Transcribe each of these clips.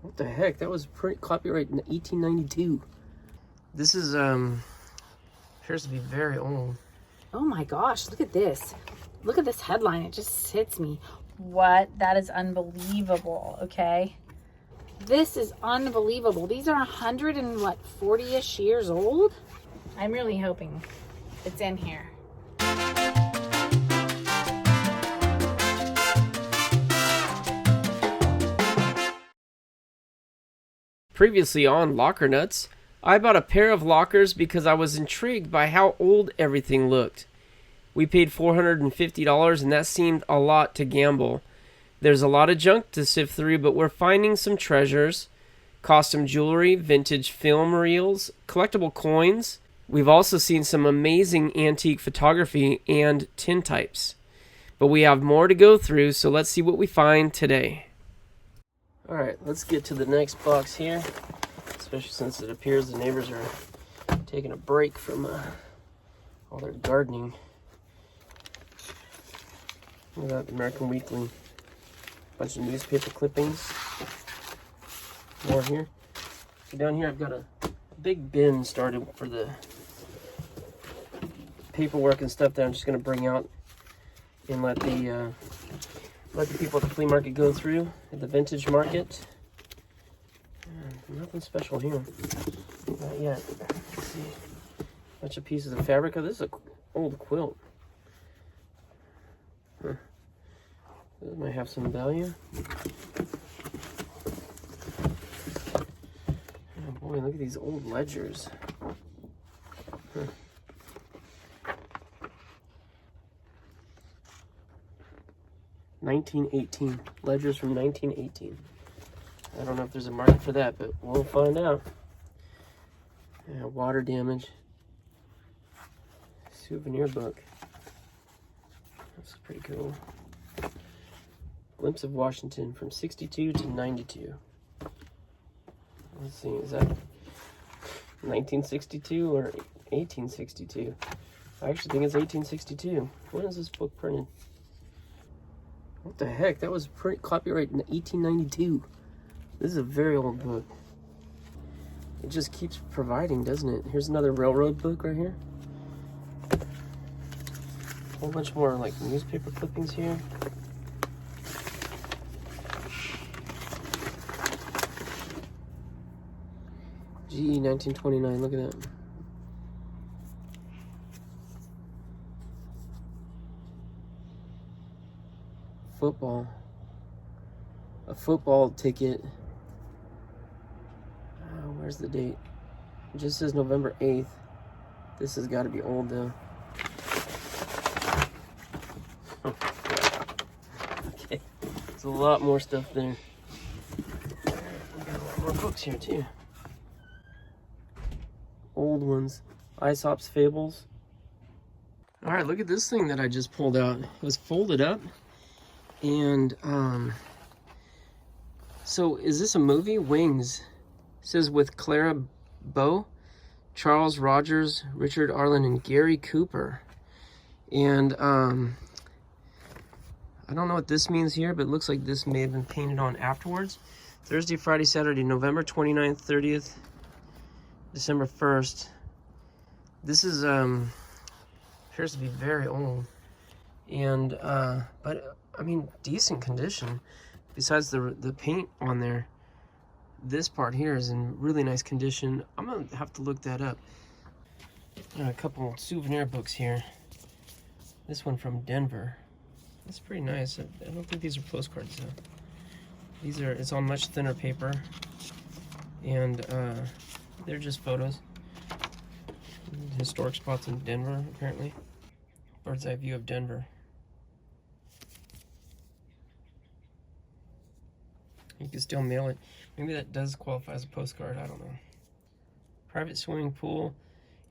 What the heck? That was copyright in 1892. This is appears to be very old. Oh my gosh, look at this. Look at this headline. It just hits me. What? That is unbelievable, okay? This is unbelievable. These are 140-ish years old? I'm really hoping it's in here. Previously on Lockernuts, I bought a pair of lockers because I was intrigued by how old everything looked. We paid $450 and that seemed a lot to gamble. There's a lot of junk to sift through, but we're finding some treasures. Costume jewelry, vintage film reels, collectible coins. We've also seen some amazing antique photography and tintypes. But we have more to go through, so let's see what we find today. Alright, let's get to the next box here, especially since it appears the neighbors are taking a break from all their gardening. Look at that, American Weekly. Bunch of newspaper clippings. More here. So down here I've got a big bin started for the paperwork and stuff that I'm just going to bring out and let the people at the flea market go through at the vintage market. Nothing special here. Not yet. Let's see. Bunch of pieces of fabric. Oh, this is an old quilt. Huh. This might have some value. Oh boy, look at these old ledgers. Huh. $1918. Ledgers from 1918. I don't know if there's a market for that, but we'll find out. Yeah, water damage. Souvenir book. That's pretty cool. Glimpse of Washington from 62 to 92. Let's see, is that 1962 or 1862? I actually think it's 1862. When is this book printed? What the heck? That was copyright in 1892. This is a very old book. It just keeps providing, doesn't it? Here's another railroad book right here. A whole bunch more like newspaper clippings here. GE 1929, look at that. Football. A football ticket. Where's the date? It just says November 8th. This has got to be old though. Okay, there's a lot more stuff there. We got a lot more books here too. Old ones. Aesop's Fables. All right, look at this thing that I just pulled out. It was folded up. And, so is this a movie? Wings. It says with Clara Bow, Charles Rogers, Richard Arlen, and Gary Cooper. And, I don't know what this means here, but it looks like this may have been painted on afterwards. Thursday, Friday, Saturday, November 29th, 30th, December 1st. This is, appears to be very old. And, but I mean, decent condition. Besides the paint on there, this part here is in really nice condition. I'm gonna have to look that up. A couple souvenir books here. This one from Denver. That's pretty nice. I don't think these are postcards though. These are, it's on much thinner paper, and they're just photos. Historic spots in Denver, apparently. Bird's eye view of Denver. You can still mail it. Maybe that does qualify as a postcard. I don't know. Private swimming pool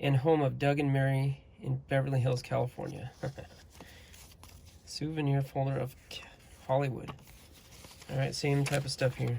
and home of Doug and Mary in Beverly Hills, California. Souvenir folder of Hollywood. All right, same type of stuff here.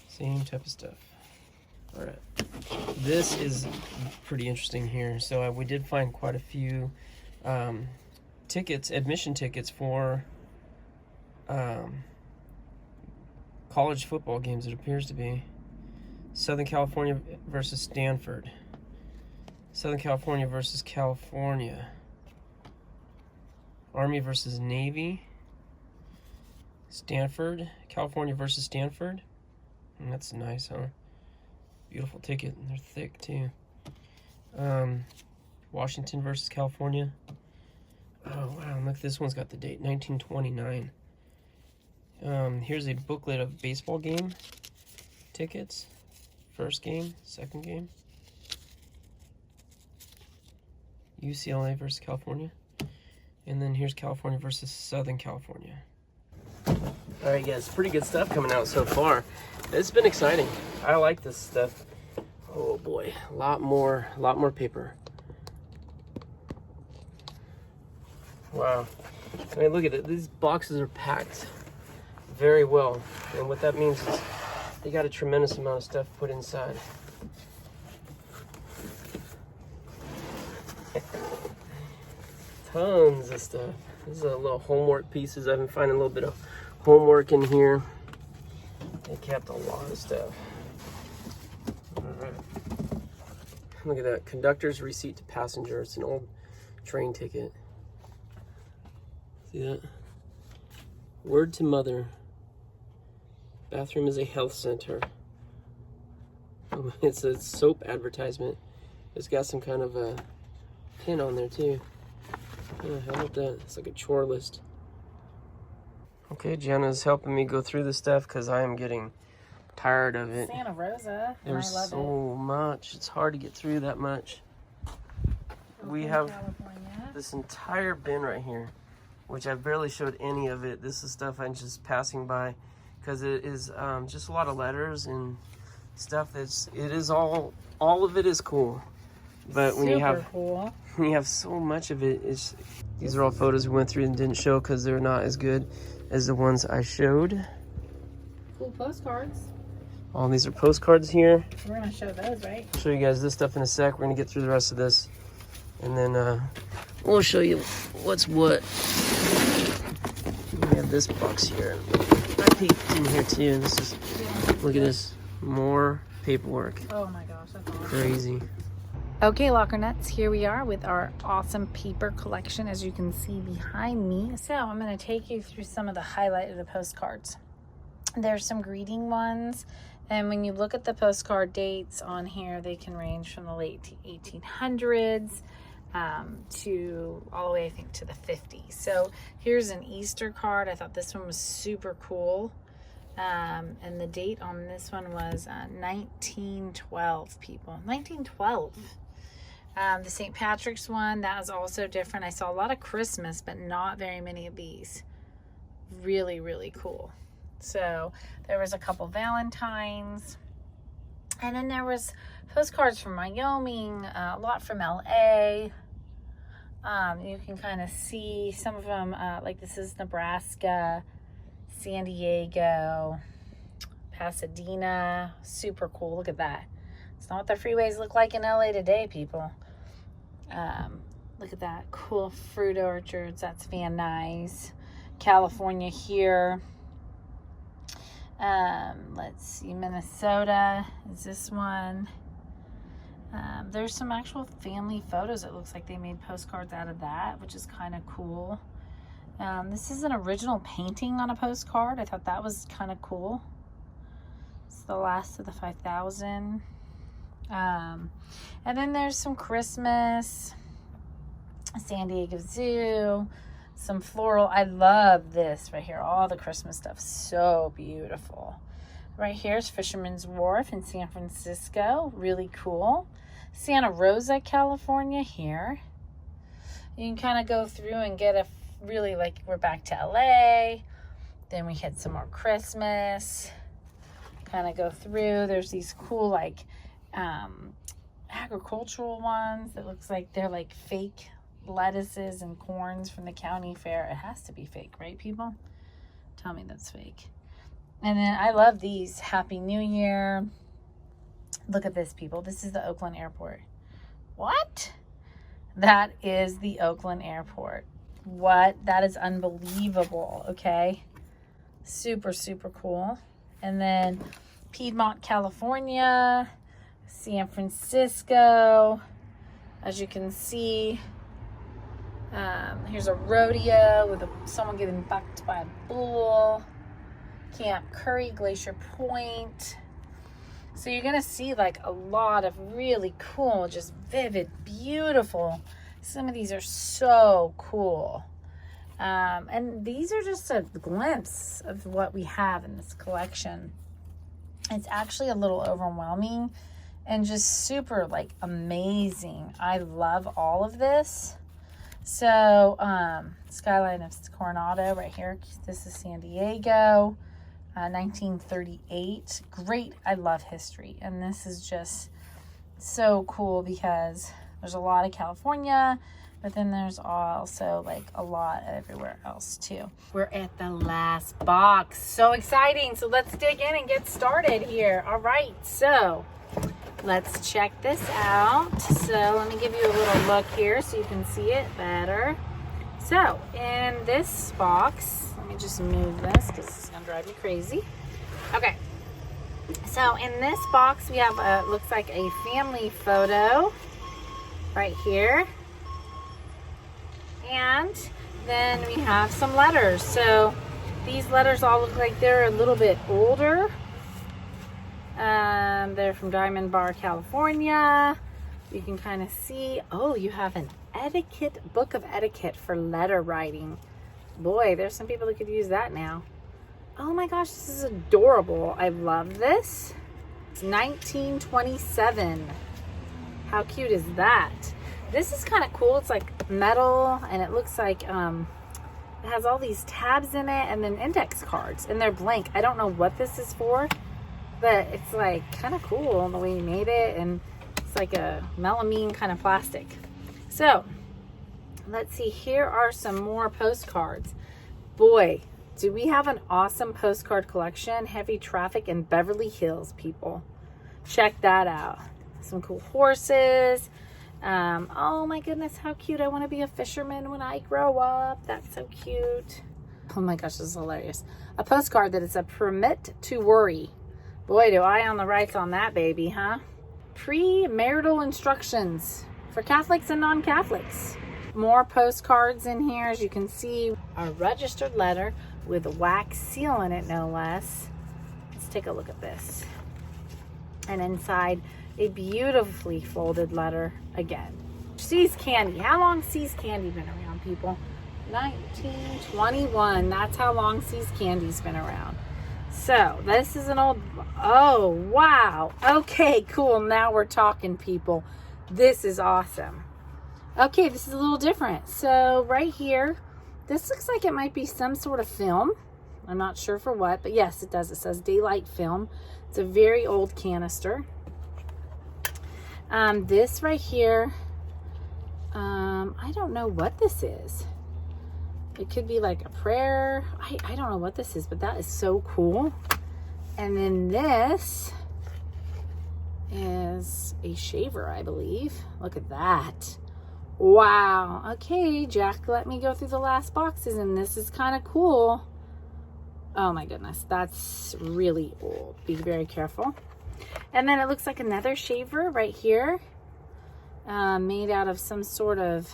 Same type of stuff. All right. This is pretty interesting here. So we did find quite a few tickets, admission tickets for college football games, it appears to be. Southern California versus Stanford. Southern California versus California. Army versus Navy. Stanford. California versus Stanford. And that's nice, huh? Beautiful ticket. And they're thick, too. Washington versus California. Oh, wow. Look, this one's got the date. 1929. Here's a booklet of baseball game tickets. First game, second game. UCLA versus California. And then here's California versus Southern California. Alright guys, pretty good stuff coming out so far. It's been exciting. I like this stuff. Oh boy, a lot more paper. Wow. I mean, look at it. These boxes are packed very well. And what that means is they got a tremendous amount of stuff put inside. Tons of stuff. These are little homework pieces. I've been finding a little bit of homework in here. They kept a lot of stuff. All right. Look at that. Conductor's receipt to passenger. It's an old train ticket. See that? Word to mother. Bathroom is a health center. It's a soap advertisement. It's got some kind of a pin on there too. Yeah, how about that? It's like a chore list. Okay, Jenna's helping me go through this stuff because I am getting tired of it. Santa Rosa. There's so much. It's hard to get through that much. We have this entire bin right here, which I've barely showed any of it. This is stuff I'm just passing by because it is just a lot of letters and stuff. All of it is cool. But when you have so much of it, these are all photos we went through and didn't show because they're not as good as the ones I showed. Cool postcards. All these are postcards here. We're gonna show those, right? I'll show you guys this stuff in a sec. We're gonna get through the rest of this, and then we'll show you what's what. We have this box here. I peeked in here too. This is look at this, more paperwork. Oh my gosh, that's awesome. Crazy. Okay, locker nuts, here we are with our awesome paper collection, as you can see behind me. So I'm going to take you through some of the highlighted postcards. There's some greeting ones, and when you look at the postcard dates on here, they can range from the late 1800s to all the way, I think, to the 50s. So here's an Easter card. I thought this one was super cool. And the date on this one was 1912, people. 1912. The St. Patrick's one, that was also different. I saw a lot of Christmas, but not very many of these. Really, really cool. So there was a couple Valentines. And then there was postcards from Wyoming, a lot from LA. You can kind of see some of them, like this is Nebraska, San Diego, Pasadena. Super cool. Look at that. It's not what the freeways look like in LA today, people. Look at that. Cool fruit orchards. That's Van Nuys. California here. Let's see. Minnesota is this one. There's some actual family photos. It looks like they made postcards out of that, which is kind of cool. This is an original painting on a postcard. I thought that was kind of cool. It's the last of the 5,000. And then there's some Christmas, San Diego Zoo, some floral. I love this right here. All the Christmas stuff. So beautiful. Right here's Fisherman's Wharf in San Francisco. Really cool. Santa Rosa, California here. You can kind of go through and get a really, like, we're back to LA. Then we had some more Christmas. Kind of go through. There's these cool, like, agricultural ones that looks like they're like fake lettuces and corns from the county fair. It has to be fake, right, people? Tell me that's fake. And then I love these. Happy New Year. Look at this, people. This is the Oakland Airport. What? That is the Oakland Airport. What? That is unbelievable, okay? Super, super cool. And then Piedmont, California, San Francisco. As you can see, here's a rodeo with someone getting bucked by a bull. Camp Curry, Glacier Point. So you're gonna see like a lot of really cool, just vivid, beautiful. Some of these are so cool. And these are just a glimpse of what we have in this collection. It's actually a little overwhelming and just super like amazing. I love all of this. So skyline of Coronado right here. This is San Diego. 1938. Great. I love history, and this is just so cool because there's a lot of California, but then there's also like a lot everywhere else too. We're at the last box. So exciting. So let's dig in and get started here. All right, so let's check this out. So let me give you a little look here so you can see it better. So in this box, let me just move this because it's gonna drive me crazy. Okay, so in this box we have a, looks like a family photo right here, and then we have some letters. So these letters all look like they're a little bit older. They're from Diamond Bar, California. You can kind of see, oh, you have an etiquette, book of etiquette for letter writing. Boy, there's some people that could use that now. Oh my gosh, this is adorable. I love this. It's 1927. How cute is that? This is kind of cool. It's like metal, and it looks like it has all these tabs in it, and then index cards, and they're blank. I don't know what this is for, but it's like kind of cool the way he made it, and it's like a melamine kind of plastic. So let's see, here are some more postcards. Boy, do we have an awesome postcard collection. Heavy traffic in Beverly Hills, people. Check that out. Some cool horses. Oh my goodness, how cute. I want to be a fisherman when I grow up. That's so cute. Oh my gosh, this is hilarious. A postcard that is a permit to worry. Boy, do I on the rights on that baby, huh? Premarital instructions for Catholics and non-Catholics. More postcards in here. As you can see, a registered letter with a wax seal in it, no less. Let's take a look at this. And inside, a beautifully folded letter again. See's Candy. How long See's Candy been around, people? 1921. That's how long See's Candy's been around. So this is an old, oh wow. Okay, cool. Now we're talking, people. This is awesome. Okay, this is a little different. So right here, this looks like it might be some sort of film. I'm not sure for what, but yes, it does. It says daylight film. It's a very old canister. This right here, I don't know what this is. It could be like a prayer. I don't know what this is, but that is so cool. And then this is a shaver, I believe. Look at that. Wow. Okay, Jack, let me go through the last boxes, and this is kind of cool. Oh my goodness, that's really old. Be very careful. And then it looks like another shaver right here, made out of some sort of,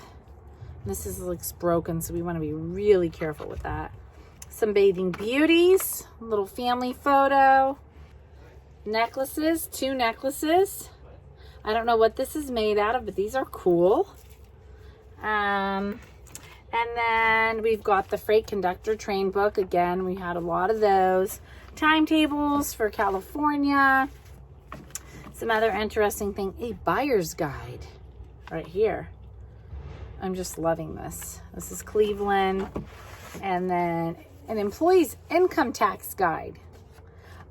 looks broken, so we want to be really careful with that. Some Bathing Beauties, a little family photo. Necklaces, 2 necklaces. I don't know what this is made out of, but these are cool. And then we've got the Freight Conductor Train book. Again, we had a lot of those. Timetables for California. Some other interesting thing, a buyer's guide right here. I'm just loving this. This is Cleveland. And then an employee's income tax guide.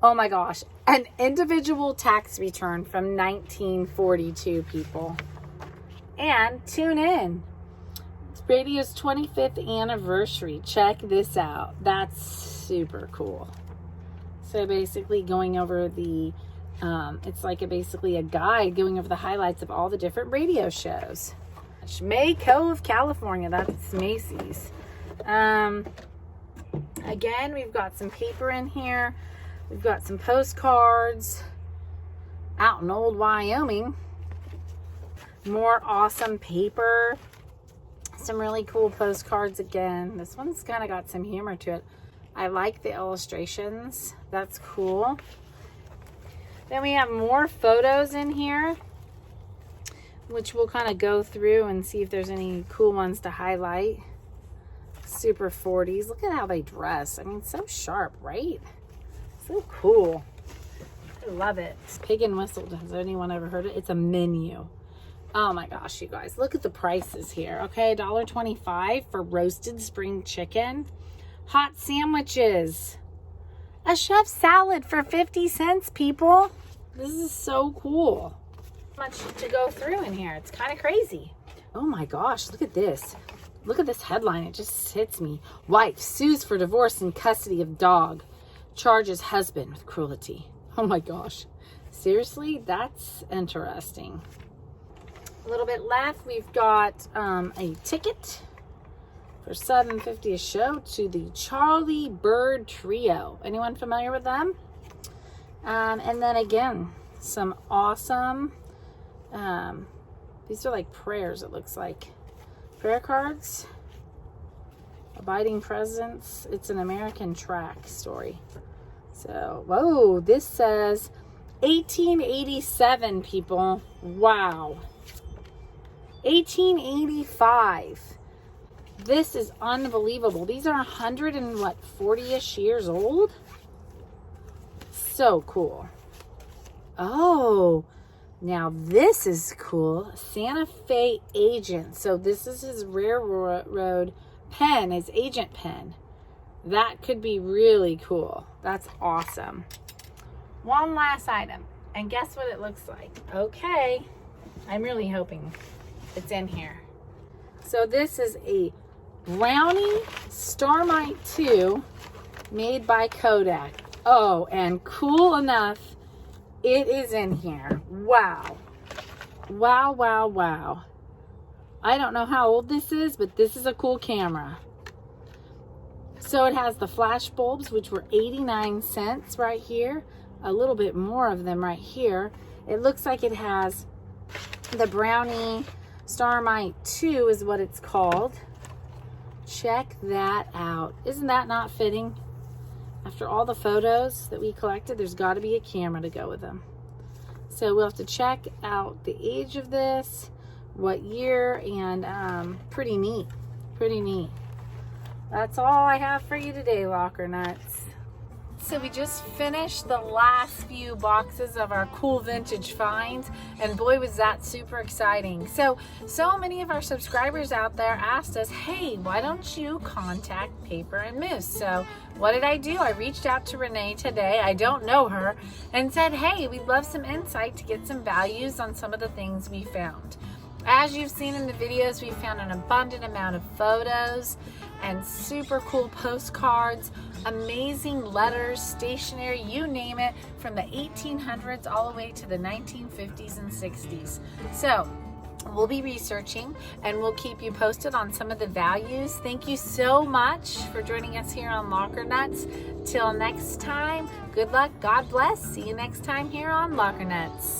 Oh my gosh, an individual tax return from 1942, people. And tune in. It's radio's 25th anniversary. Check this out. That's super cool. So basically going over the, it's like basically a guide going over the highlights of all the different radio shows. May Cove, California. That's Macy's. Again, we've got some paper in here. We've got some postcards out in old Wyoming. More awesome paper. Some really cool postcards again. This one's kind of got some humor to it. I like the illustrations. That's cool. Then we have more photos in here, which we'll kind of go through and see if there's any cool ones to highlight. Super 40s. Look at how they dress. I mean, so sharp, right? So cool. I love it. Pig and Whistle. Has anyone ever heard it? It's a menu. Oh my gosh, you guys. Look at the prices here. Okay, $1.25 for roasted spring chicken. Hot sandwiches. A chef's salad for 50 cents, people. This is so cool. Much to go through in here. It's kind of crazy. Oh my gosh, look at this. Look at this headline. It just hits me. Wife sues for divorce and custody of dog. Charges husband with cruelty. Oh my gosh. Seriously, that's interesting. A little bit left. We've got a ticket for $7.50 a show to the Charlie Bird Trio. Anyone familiar with them? And then again, some awesome, these are like prayers, it looks like. Prayer cards. Abiding Presence. It's an American track story. So, whoa, this says 1887, people. Wow. 1885. This is unbelievable. These are 40-ish years old. So cool. Oh, now this is cool. Santa Fe Agent. So this is his railroad pen, his agent pen. That could be really cool. That's awesome. One last item. And guess what it looks like? Okay. I'm really hoping it's in here. So this is a Brownie Starmite 2 made by Kodak. Oh, and cool enough, it is in here. Wow. Wow, wow, wow. I don't know how old this is, but this is a cool camera. So it has the flash bulbs, which were 89 cents right here. A little bit more of them right here. It looks like it has the Brownie Starmite 2 is what it's called. Check that out. Isn't that not fitting? After all the photos that we collected, there's got to be a camera to go with them. So we'll have to check out the age of this, what year, and pretty neat. Pretty neat. That's all I have for you today, Locker Nuts. So we just finished the last few boxes of our cool vintage finds, and boy was that super exciting. So many of our subscribers out there asked us, hey, why don't you contact Paper and Moose? So what did I do? I reached out to Renee today, I don't know her, and said, hey, we'd love some insight to get some values on some of the things we found. As you've seen in the videos, we found an abundant amount of photos and super cool postcards, amazing letters, stationery, you name it, from the 1800s all the way to the 1950s and 60s. So we'll be researching and we'll keep you posted on some of the values. Thank you so much for joining us here on Locker Nuts. Till next time, good luck, God bless. See you next time here on Locker Nuts.